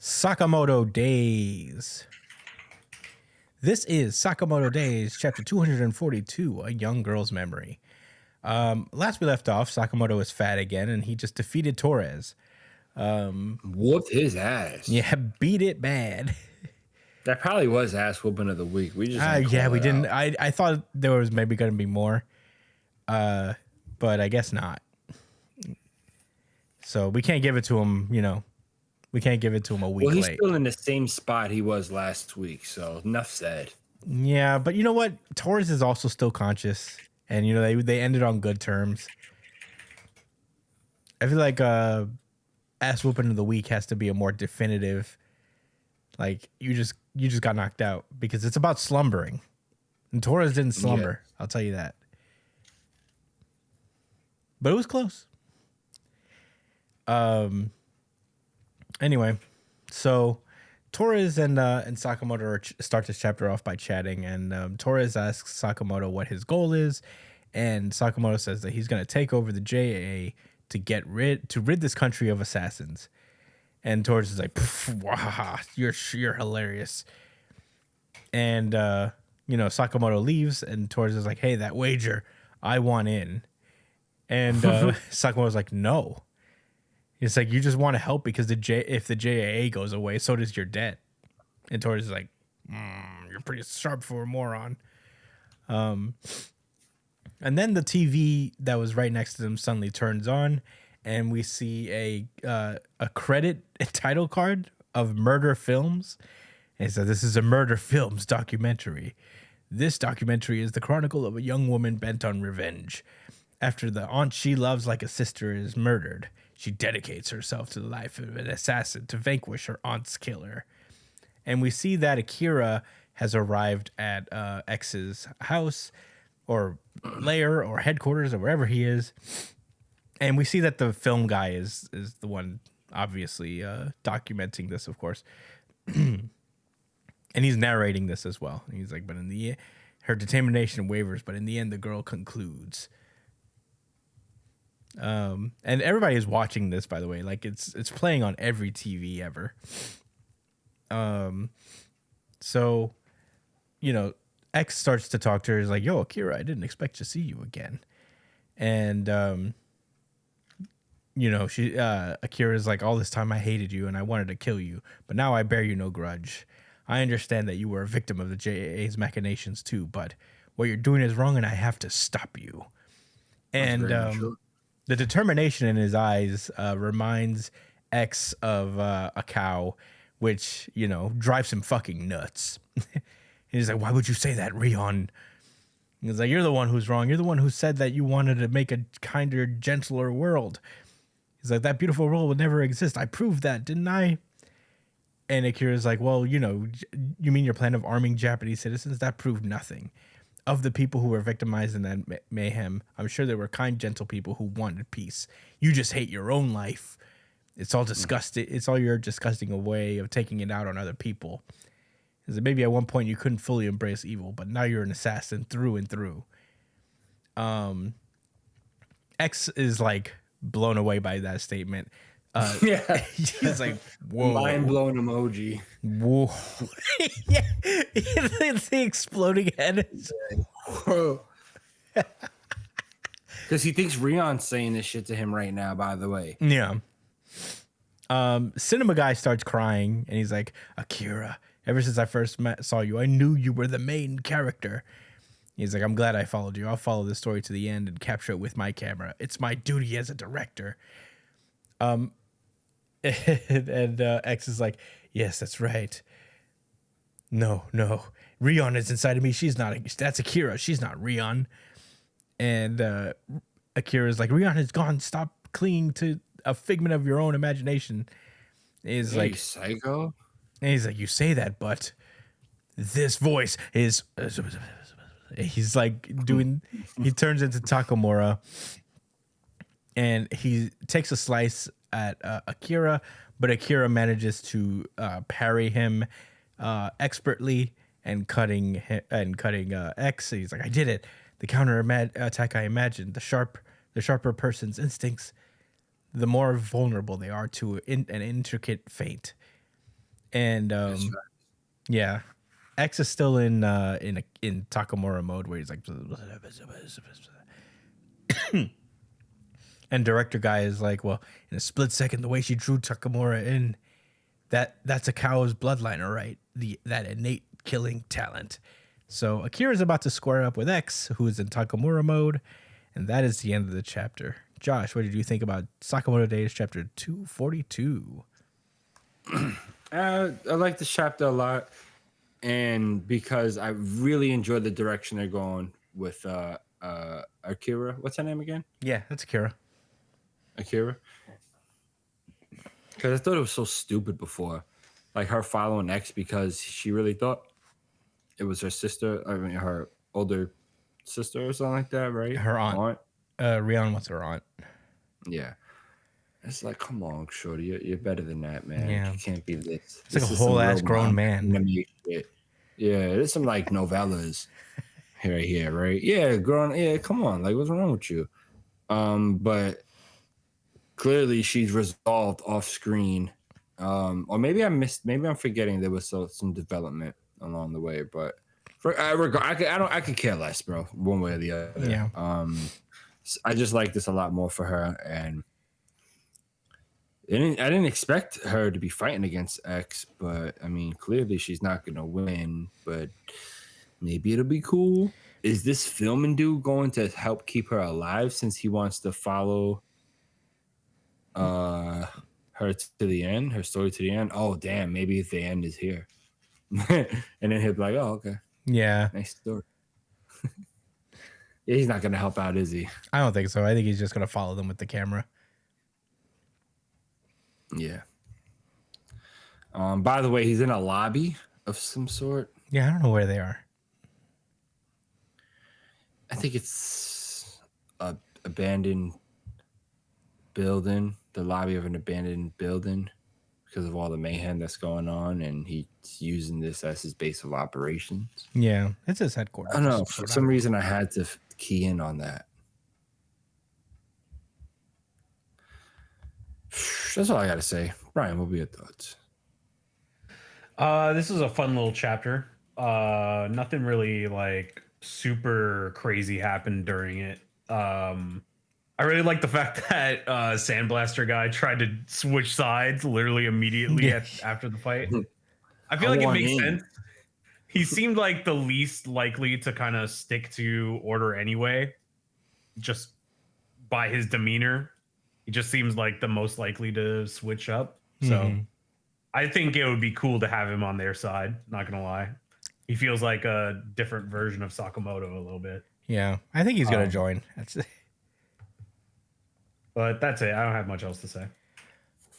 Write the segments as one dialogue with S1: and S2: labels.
S1: Sakamoto Days. This is Sakamoto Days, chapter 242, A Young Girl's Memory. Last we left off, Sakamoto is fat again, and he just defeated Torres.
S2: Whooped his ass.
S1: Yeah, beat it bad.
S2: That probably was ass whooping of the week. We just
S1: we didn't. I thought there was maybe going to be more, but I guess not. So we can't give it to him, we can't give it to him a week late.
S2: Well, he's still in the same spot he was last week, so enough said.
S1: Yeah, but you know what? Torres is also still conscious, and they ended on good terms. I feel like ass whooping of the week has to be a more definitive. Like you just got knocked out because it's about slumbering, and Torres didn't slumber. Yeah. I'll tell you that. But it was close. Anyway, so Torres and Sakamoto start this chapter off by chatting, and Torres asks Sakamoto what his goal is, and Sakamoto says that he's going to take over the JA to rid this country of assassins. And Torres is like, wow, you're hilarious. And Sakamoto leaves, and Torres is like, hey, that wager, I want in. And Sakamoto's like, no. It's like, you just want to help because if the JAA goes away, so does your debt. And Torres is like, you're pretty sharp for a moron. And then the TV that was right next to them suddenly turns on, and we see a credit title card of Murder Films. And so this is a Murder Films documentary. This documentary is the chronicle of a young woman bent on revenge. After the aunt she loves like a sister is murdered, she dedicates herself to the life of an assassin to vanquish her aunt's killer. And we see that Akira has arrived at X's house or lair or headquarters or wherever he is. And we see that the film guy is the one obviously documenting this, of course. And he's narrating this as well. And he's like, but in the end, her determination wavers, but in the end, the girl concludes. And everybody is watching this, by the way. Like it's playing on every TV ever. So, X starts to talk to her. He's like, yo, Akira, I didn't expect to see you again. And, Akira's like, all this time I hated you and I wanted to kill you, but now I bear you no grudge. I understand that you were a victim of the JAA's machinations too, but what you're doing is wrong and I have to stop you. And, the determination in his eyes reminds X of a cow, which, drives him fucking nuts. He's like, why would you say that, Rion? He's like, you're the one who's wrong. You're the one who said that you wanted to make a kinder, gentler world. He's like, that beautiful world would never exist. I proved that, didn't I? And Akira's like, well, you mean your plan of arming Japanese citizens? That proved nothing. Of the people who were victimized in that mayhem, I'm sure there were kind, gentle people who wanted peace. You just hate your own life. It's all disgusting. It's all your disgusting way of taking it out on other people. Is that maybe at one point you couldn't fully embrace evil, but now you're an assassin through and through. X is like blown away by that statement.
S2: Yeah,
S1: he's like, whoa,
S2: mind blown emoji.
S1: Whoa, yeah, it's the exploding head.
S2: Whoa, because he thinks Rion's saying this shit to him right now. By the way,
S1: yeah. Cinema guy starts crying, and he's like, Akira, ever since I first saw you, I knew you were the main character. He's like, I'm glad I followed you. I'll follow this story to the end and capture it with my camera. It's my duty as a director. And X is like, yes, that's right. No. Rion is inside of me. That's Akira. She's not Rion. And Akira's like, Rion has gone. Stop clinging to a figment of your own imagination. Is like,
S2: psycho.
S1: And he's like, you say that, but this voice is. He's like he turns into Takamura, and he takes a slice at Akira, but Akira manages to parry him expertly and cutting X. He's like, I did it. The counter attack I imagined. The sharper person's instincts, the more vulnerable they are to an intricate feint. And
S2: That's right.
S1: yeah, X is still in Takamura mode where he's like, and director guy is like, well, in a split second, the way she drew Takamura in, that's a cow's bloodline, all right? That innate killing talent. So Akira's about to square up with X, who is in Takamura mode, and that is the end of the chapter. Josh, what did you think about Sakamoto Days chapter 242?
S2: I like this chapter a lot, and because I really enjoy the direction they're going with Akira. What's her name again?
S1: Yeah, that's Akira.
S2: Akira. Because I thought it was so stupid before, like her following X because she really thought it was her sister. I mean, her older sister or something like that, right?
S1: Her aunt. Rion was her aunt.
S2: Yeah. It's like, come on, Shorty, you're better than that, man.
S1: Yeah.
S2: You can't be this.
S1: It's like a whole ass grown man.
S2: Shit. Yeah, there's some like novellas here, right? Yeah, grown. Yeah, come on, like what's wrong with you? But clearly she's resolved off screen. Or maybe maybe I'm forgetting there was some development along the way, but I could care less, bro, one way or the other.
S1: Yeah.
S2: I just like this a lot more for her, and I didn't expect her to be fighting against X, but I mean, clearly she's not gonna win, but maybe it'll be cool. Is this filming dude going to help keep her alive since he wants to follow her to the end, her story to the end? Oh damn, maybe the end is here. And then he'll be like, oh, okay.
S1: Yeah.
S2: Nice story. Yeah, he's not gonna help out, is he?
S1: I don't think so. I think he's just gonna follow them with the camera.
S2: Yeah. By the way, he's in a lobby of some sort.
S1: Yeah, I don't know where they are.
S2: I think it's a abandoned building, the lobby of an abandoned building, because of all the mayhem that's going on, and he's using this as his base of operations.
S1: Yeah, it's his headquarters.
S2: I don't know. For some reason, I had to key in on that. That's all I got to say. Brian, what were your thoughts?
S3: This is a fun little chapter. Nothing really like super crazy happened during it. I really like the fact that Sandblaster guy tried to switch sides literally immediately after the fight. I feel like it makes sense. He seemed like the least likely to kind of stick to order anyway, just by his demeanor. He just seems like the most likely to switch up. So I think it would be cool to have him on their side. Not gonna lie, he feels like a different version of Sakamoto a little bit.
S1: Yeah, I think he's gonna join.
S3: But that's it. I don't have much else to say.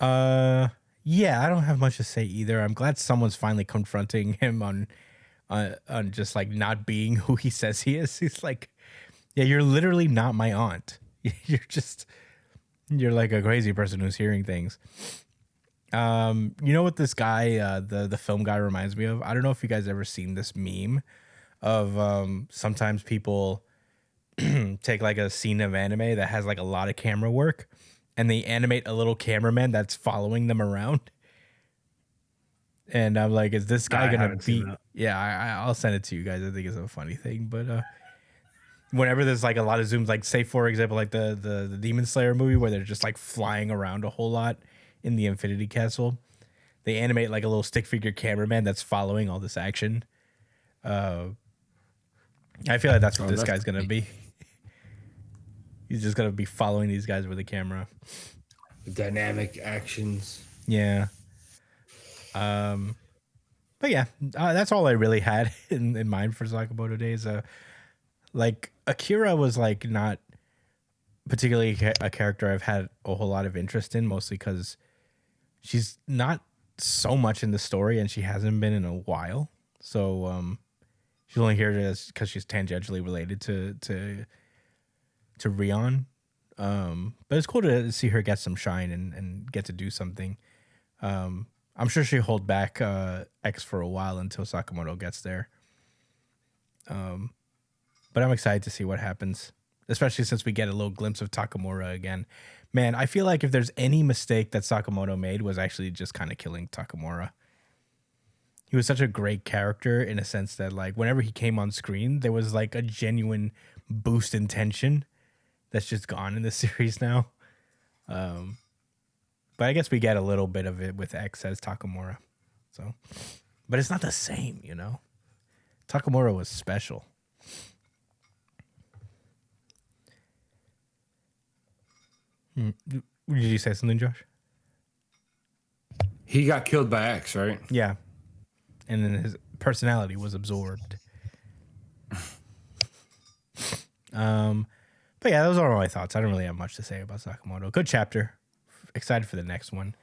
S1: Yeah, I don't have much to say either. I'm glad someone's finally confronting him on just like not being who he says he is. He's like, yeah, you're literally not my aunt. You're like a crazy person who's hearing things. You know what this guy, the film guy reminds me of? I don't know if you guys ever seen this meme of sometimes people take like a scene of anime that has like a lot of camera work and they animate a little cameraman that's following them around. And I'm like, is this guy gonna be? Yeah, I'll send it to you guys. I think it's a funny thing, but whenever there's like a lot of zooms, like say for example, like the Demon Slayer movie where they're just like flying around a whole lot in the Infinity Castle, they animate like a little stick figure cameraman that's following all this action. I feel like that's what this guy's gonna be. He's just gonna be following these guys with a camera.
S2: Dynamic actions.
S1: Yeah. But yeah, that's all I really had in mind for Sakamoto Days. Like Akira was like not particularly a character I've had a whole lot of interest in, mostly because she's not so much in the story and she hasn't been in a while. So she's only here because she's tangentially related to Rion. But it's cool to see her get some shine and get to do something. I'm sure she'll hold back X for a while until Sakamoto gets there. But I'm excited to see what happens, especially since we get a little glimpse of Takamura again. Man, I feel like if there's any mistake that Sakamoto made was actually just kind of killing Takamura. he was such a great character in a sense that like whenever he came on screen, there was like a genuine boost in tension that's just gone in the series now. But I guess we get a little bit of it with X as Takamura. So, but it's not the same, you know. Takamura was special. Did you say something, Josh?
S2: He got killed by X, right?
S1: Yeah. And then his personality was absorbed. But yeah, those are all my thoughts. I don't really have much to say about Sakamoto. Good chapter. Excited for the next one.